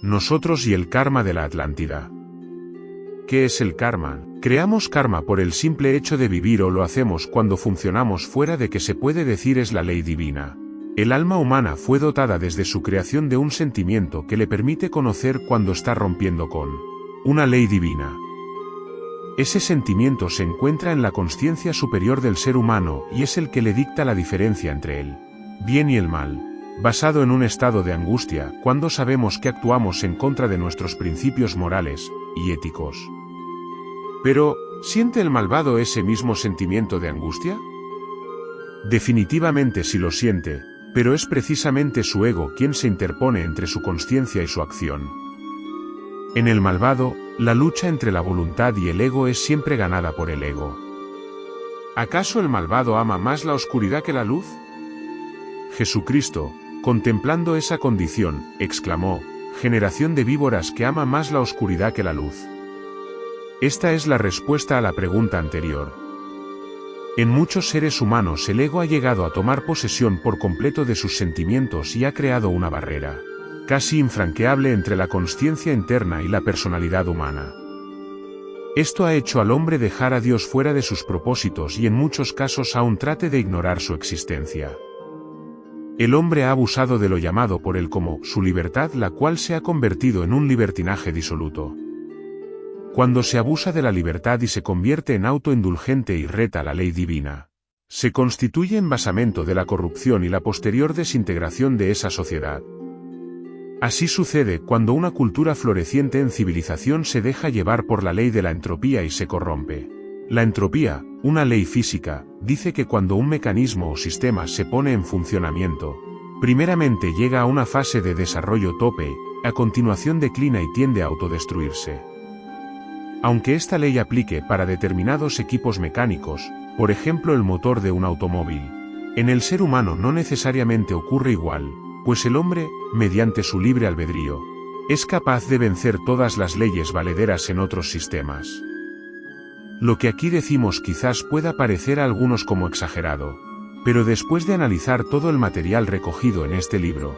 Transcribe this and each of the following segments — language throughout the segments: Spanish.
Nosotros y el karma de la Atlántida. ¿Qué es el karma? Creamos karma por el simple hecho de vivir o lo hacemos cuando funcionamos fuera de que se puede decir es la ley divina. El alma humana fue dotada desde su creación de un sentimiento que le permite conocer cuando está rompiendo con una ley divina. Ese sentimiento se encuentra en la consciencia superior del ser humano y es el que le dicta la diferencia entre el bien y el mal. Basado en un estado de angustia, cuando sabemos que actuamos en contra de nuestros principios morales y éticos. Pero, ¿siente el malvado ese mismo sentimiento de angustia? Definitivamente sí lo siente, pero es precisamente su ego quien se interpone entre su consciencia y su acción. En el malvado, la lucha entre la voluntad y el ego es siempre ganada por el ego. ¿Acaso el malvado ama más la oscuridad que la luz? Jesucristo, contemplando esa condición, exclamó: generación de víboras que ama más la oscuridad que la luz. Esta es la respuesta a la pregunta anterior. En muchos seres humanos el ego ha llegado a tomar posesión por completo de sus sentimientos y ha creado una barrera casi infranqueable entre la consciencia interna y la personalidad humana. Esto ha hecho al hombre dejar a Dios fuera de sus propósitos y en muchos casos aún trate de ignorar su existencia. El hombre ha abusado de lo llamado por él como su libertad, la cual se ha convertido en un libertinaje disoluto. Cuando se abusa de la libertad y se convierte en autoindulgente y reta la ley divina, se constituye en basamento de la corrupción y la posterior desintegración de esa sociedad. Así sucede cuando una cultura floreciente en civilización se deja llevar por la ley de la entropía y se corrompe. La entropía, una ley física, dice que cuando un mecanismo o sistema se pone en funcionamiento, primeramente llega a una fase de desarrollo tope, a continuación declina y tiende a autodestruirse. Aunque esta ley aplique para determinados equipos mecánicos, por ejemplo el motor de un automóvil, en el ser humano no necesariamente ocurre igual, pues el hombre, mediante su libre albedrío, es capaz de vencer todas las leyes valederas en otros sistemas. Lo que aquí decimos quizás pueda parecer a algunos como exagerado, pero después de analizar todo el material recogido en este libro,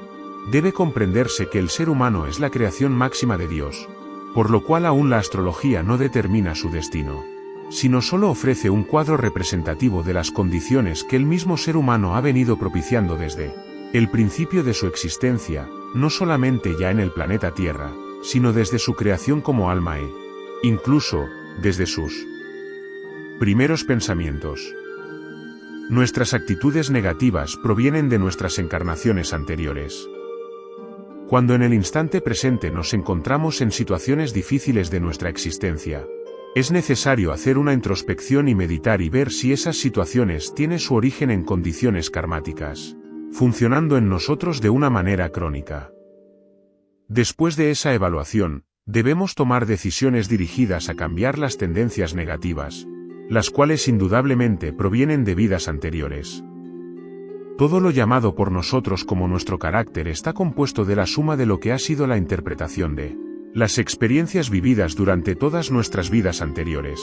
debe comprenderse que el ser humano es la creación máxima de Dios, por lo cual aún la astrología no determina su destino, sino solo ofrece un cuadro representativo de las condiciones que el mismo ser humano ha venido propiciando desde el principio de su existencia, no solamente ya en el planeta Tierra, sino desde su creación como alma e, incluso, desde sus primeros pensamientos. Nuestras actitudes negativas provienen de nuestras encarnaciones anteriores. Cuando en el instante presente nos encontramos en situaciones difíciles de nuestra existencia, es necesario hacer una introspección y meditar y ver si esas situaciones tienen su origen en condiciones karmáticas, funcionando en nosotros de una manera crónica. Después de esa evaluación, debemos tomar decisiones dirigidas a cambiar las tendencias negativas, las cuales indudablemente provienen de vidas anteriores. Todo lo llamado por nosotros como nuestro carácter está compuesto de la suma de lo que ha sido la interpretación de las experiencias vividas durante todas nuestras vidas anteriores.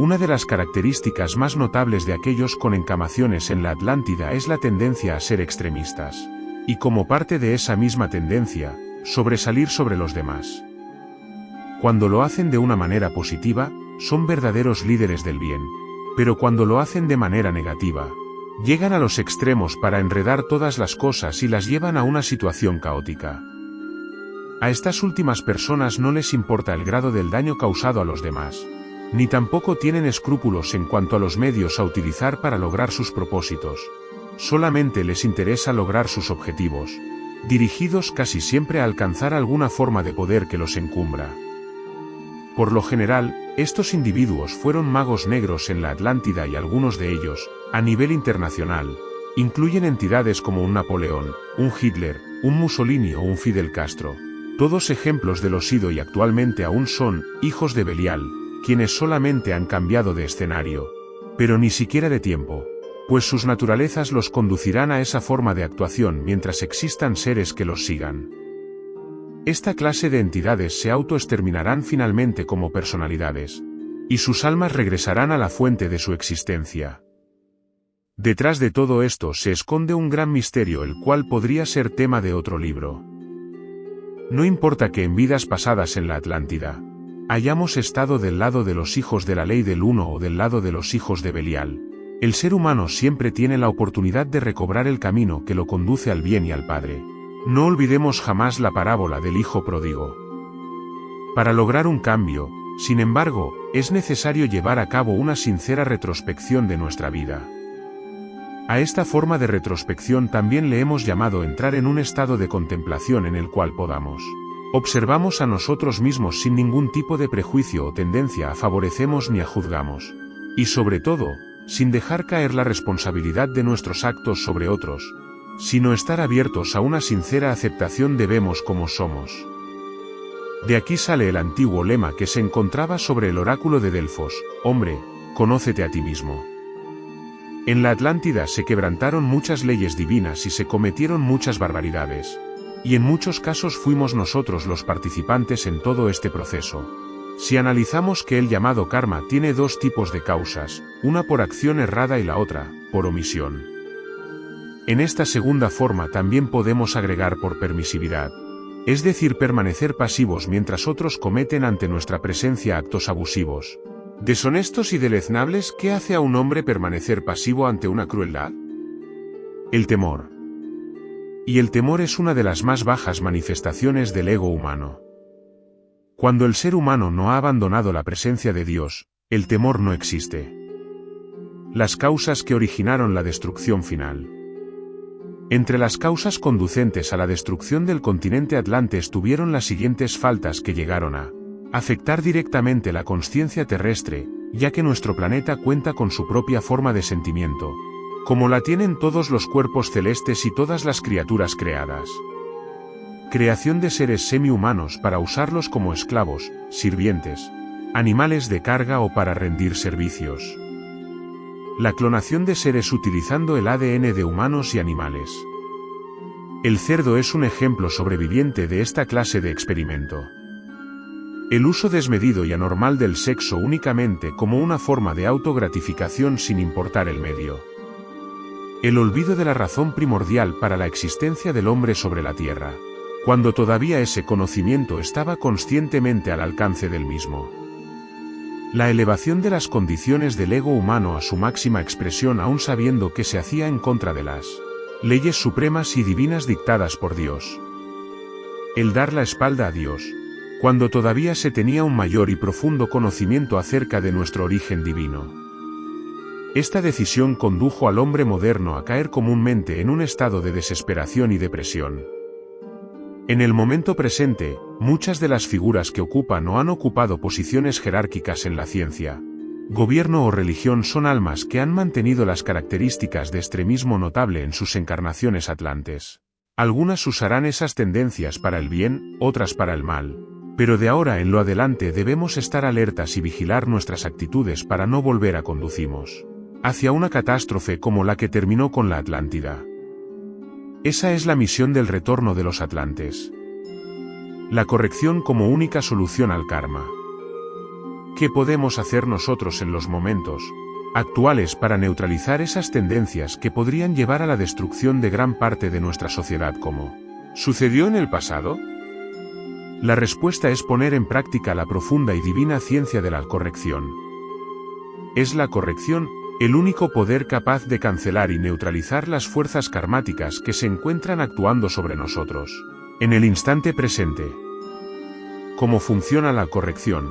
Una de las características más notables de aquellos con encamaciones en la Atlántida es la tendencia a ser extremistas, y como parte de esa misma tendencia, sobresalir sobre los demás. Cuando lo hacen de una manera positiva, son verdaderos líderes del bien, pero cuando lo hacen de manera negativa, llegan a los extremos para enredar todas las cosas y las llevan a una situación caótica. A estas últimas personas no les importa el grado del daño causado a los demás, ni tampoco tienen escrúpulos en cuanto a los medios a utilizar para lograr sus propósitos. Solamente les interesa lograr sus objetivos, dirigidos casi siempre a alcanzar alguna forma de poder que los encumbra. Por lo general, estos individuos fueron magos negros en la Atlántida y algunos de ellos, a nivel internacional, incluyen entidades como un Napoleón, un Hitler, un Mussolini o un Fidel Castro, todos ejemplos de lo sido y actualmente aún son hijos de Belial, quienes solamente han cambiado de escenario, pero ni siquiera de tiempo, pues sus naturalezas los conducirán a esa forma de actuación mientras existan seres que los sigan. Esta clase de entidades se autoexterminarán finalmente como personalidades, y sus almas regresarán a la fuente de su existencia. Detrás de todo esto se esconde un gran misterio el cual podría ser tema de otro libro. No importa que en vidas pasadas en la Atlántida hayamos estado del lado de los hijos de la ley del Uno o del lado de los hijos de Belial, el ser humano siempre tiene la oportunidad de recobrar el camino que lo conduce al bien y al Padre. No olvidemos jamás la parábola del hijo pródigo. Para lograr un cambio, sin embargo, es necesario llevar a cabo una sincera retrospección de nuestra vida. A esta forma de retrospección también le hemos llamado entrar en un estado de contemplación en el cual podamos observamos a nosotros mismos sin ningún tipo de prejuicio o tendencia a favorecemos ni a juzgamos. Y sobre todo, sin dejar caer la responsabilidad de nuestros actos sobre otros, sino estar abiertos a una sincera aceptación de vemos como somos. De aquí sale el antiguo lema que se encontraba sobre el oráculo de Delfos: hombre, conócete a ti mismo. En la Atlántida se quebrantaron muchas leyes divinas y se cometieron muchas barbaridades. Y en muchos casos fuimos nosotros los participantes en todo este proceso. Si analizamos que el llamado karma tiene dos tipos de causas, una por acción errada y la otra, por omisión. En esta segunda forma también podemos agregar por permisividad, es decir, permanecer pasivos mientras otros cometen ante nuestra presencia actos abusivos, deshonestos y deleznables. ¿Qué hace a un hombre permanecer pasivo ante una crueldad? El temor. Y el temor es una de las más bajas manifestaciones del ego humano. Cuando el ser humano no ha abandonado la presencia de Dios, el temor no existe. Las causas que originaron la destrucción final. Entre las causas conducentes a la destrucción del continente Atlante estuvieron las siguientes faltas que llegaron a afectar directamente la consciencia terrestre, ya que nuestro planeta cuenta con su propia forma de sentimiento, como la tienen todos los cuerpos celestes y todas las criaturas creadas. Creación de seres semi-humanos para usarlos como esclavos, sirvientes, animales de carga o para rendir servicios. La clonación de seres utilizando el ADN de humanos y animales. El cerdo es un ejemplo sobreviviente de esta clase de experimento. El uso desmedido y anormal del sexo únicamente como una forma de autogratificación sin importar el medio. El olvido de la razón primordial para la existencia del hombre sobre la tierra, cuando todavía ese conocimiento estaba conscientemente al alcance del mismo. La elevación de las condiciones del ego humano a su máxima expresión aún sabiendo que se hacía en contra de las leyes supremas y divinas dictadas por Dios. El dar la espalda a Dios, cuando todavía se tenía un mayor y profundo conocimiento acerca de nuestro origen divino. Esta decisión condujo al hombre moderno a caer comúnmente en un estado de desesperación y depresión. En el momento presente, muchas de las figuras que ocupan o han ocupado posiciones jerárquicas en la ciencia, gobierno o religión son almas que han mantenido las características de extremismo notable en sus encarnaciones atlantes. Algunas usarán esas tendencias para el bien, otras para el mal. Pero de ahora en lo adelante debemos estar alertas y vigilar nuestras actitudes para no volver a conducirnos hacia una catástrofe como la que terminó con la Atlántida. Esa es la misión del retorno de los atlantes. La corrección como única solución al karma. ¿Qué podemos hacer nosotros en los momentos actuales para neutralizar esas tendencias que podrían llevar a la destrucción de gran parte de nuestra sociedad como sucedió en el pasado? La respuesta es poner en práctica la profunda y divina ciencia de la corrección. Es la corrección el único poder capaz de cancelar y neutralizar las fuerzas karmáticas que se encuentran actuando sobre nosotros en el instante presente. ¿Cómo funciona la corrección?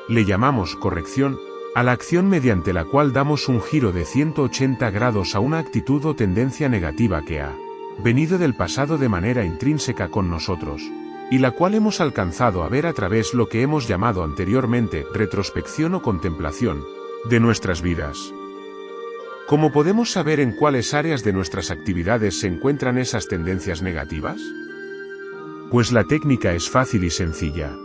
Le llamamos corrección a la acción mediante la cual damos un giro de 180 grados a una actitud o tendencia negativa que ha venido del pasado de manera intrínseca con nosotros, y la cual hemos alcanzado a ver a través lo que hemos llamado anteriormente retrospección o contemplación de nuestras vidas. ¿Cómo podemos saber en cuáles áreas de nuestras actividades se encuentran esas tendencias negativas? Pues la técnica es fácil y sencilla.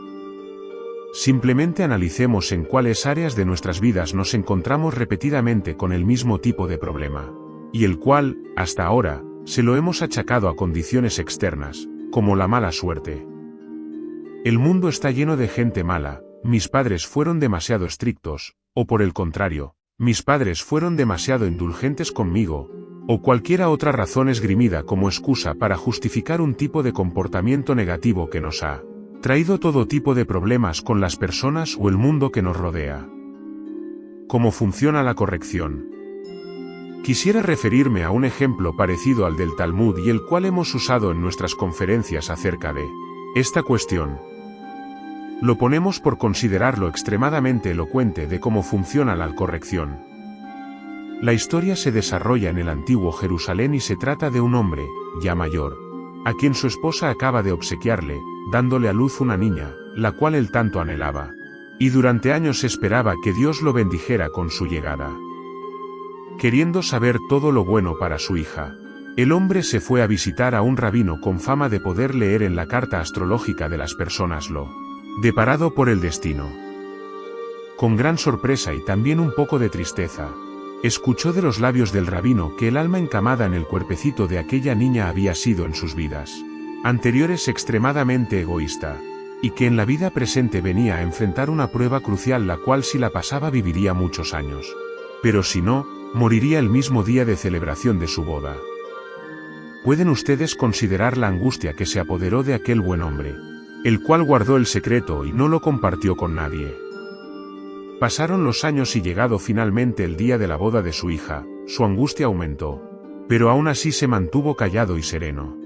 Simplemente analicemos en cuáles áreas de nuestras vidas nos encontramos repetidamente con el mismo tipo de problema, y el cual, hasta ahora, se lo hemos achacado a condiciones externas, como la mala suerte. El mundo está lleno de gente mala, mis padres fueron demasiado estrictos, o por el contrario, mis padres fueron demasiado indulgentes conmigo, o cualquiera otra razón esgrimida como excusa para justificar un tipo de comportamiento negativo que nos ha traído todo tipo de problemas con las personas o el mundo que nos rodea. ¿Cómo funciona la corrección? Quisiera referirme a un ejemplo parecido al del Talmud y el cual hemos usado en nuestras conferencias acerca de esta cuestión. Lo ponemos por considerarlo extremadamente elocuente de cómo funciona la corrección. La historia se desarrolla en el antiguo Jerusalén y se trata de un hombre, ya mayor, a quien su esposa acaba de obsequiarle, dándole a luz una niña, la cual él tanto anhelaba. Y durante años esperaba que Dios lo bendijera con su llegada. Queriendo saber todo lo bueno para su hija, el hombre se fue a visitar a un rabino con fama de poder leer en la carta astrológica de las personas lo deparado por el destino. Con gran sorpresa y también un poco de tristeza, escuchó de los labios del rabino que el alma encamada en el cuerpecito de aquella niña había sido en sus vidas anteriores extremadamente egoísta, y que en la vida presente venía a enfrentar una prueba crucial la cual si la pasaba viviría muchos años, pero si no, moriría el mismo día de celebración de su boda. Pueden ustedes considerar la angustia que se apoderó de aquel buen hombre, el cual guardó el secreto y no lo compartió con nadie. Pasaron los años y llegado finalmente el día de la boda de su hija, su angustia aumentó, pero aún así se mantuvo callado y sereno.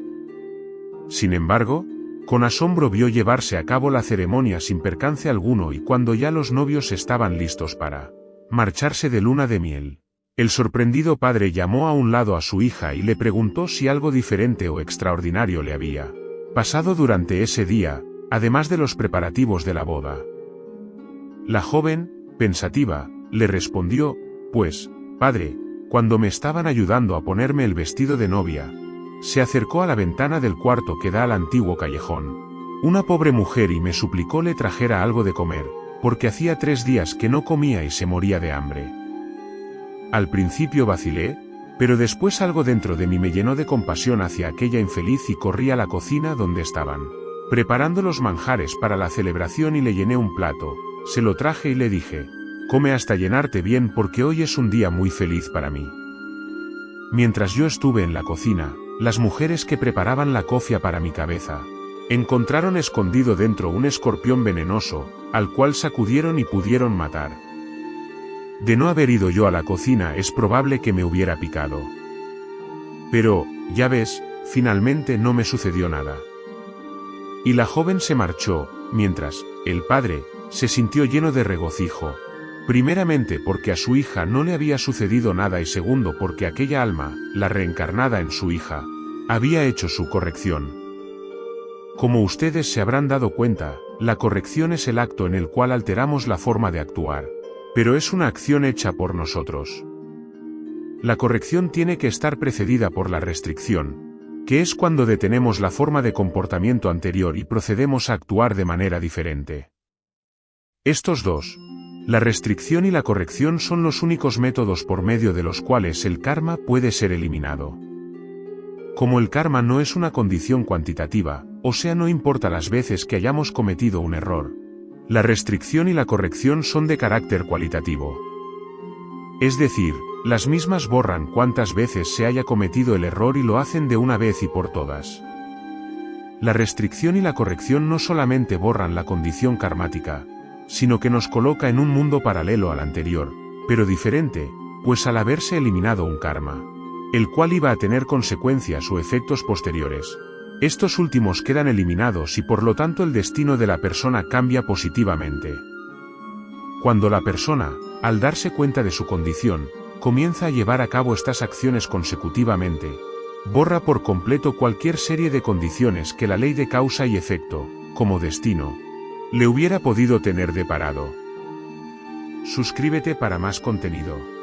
Sin embargo, con asombro vio llevarse a cabo la ceremonia sin percance alguno y cuando ya los novios estaban listos para marcharse de luna de miel, el sorprendido padre llamó a un lado a su hija y le preguntó si algo diferente o extraordinario le había pasado durante ese día, además de los preparativos de la boda. La joven, pensativa, le respondió, pues, padre, cuando me estaban ayudando a ponerme el vestido de novia, se acercó a la ventana del cuarto que da al antiguo callejón una pobre mujer y me suplicó le trajera algo de comer, porque hacía 3 días que no comía y se moría de hambre. Al principio vacilé, pero después algo dentro de mí me llenó de compasión hacia aquella infeliz y corrí a la cocina donde estaban preparando los manjares para la celebración y le llené un plato, se lo traje y le dije, come hasta llenarte bien porque hoy es un día muy feliz para mí. Mientras yo estuve en la cocina, las mujeres que preparaban la cofia para mi cabeza, encontraron escondido dentro un escorpión venenoso, al cual sacudieron y pudieron matar. De no haber ido yo a la cocina es probable que me hubiera picado. Pero, ya ves, finalmente no me sucedió nada. Y la joven se marchó, mientras, el padre, se sintió lleno de regocijo. Primeramente porque a su hija no le había sucedido nada y segundo porque aquella alma, la reencarnada en su hija, había hecho su corrección. Como ustedes se habrán dado cuenta, la corrección es el acto en el cual alteramos la forma de actuar, pero es una acción hecha por nosotros. La corrección tiene que estar precedida por la restricción, que es cuando detenemos la forma de comportamiento anterior y procedemos a actuar de manera diferente. Estos dos, la restricción y la corrección, son los únicos métodos por medio de los cuales el karma puede ser eliminado. Como el karma no es una condición cuantitativa, o sea, no importa las veces que hayamos cometido un error, la restricción y la corrección son de carácter cualitativo. Es decir, las mismas borran cuántas veces se haya cometido el error y lo hacen de una vez y por todas. La restricción y la corrección no solamente borran la condición karmática, sino que nos coloca en un mundo paralelo al anterior, pero diferente, pues al haberse eliminado un karma, el cual iba a tener consecuencias o efectos posteriores, estos últimos quedan eliminados y por lo tanto el destino de la persona cambia positivamente. Cuando la persona, al darse cuenta de su condición, comienza a llevar a cabo estas acciones consecutivamente, borra por completo cualquier serie de condiciones que la ley de causa y efecto, como destino, le hubiera podido tener deparado. Suscríbete para más contenido.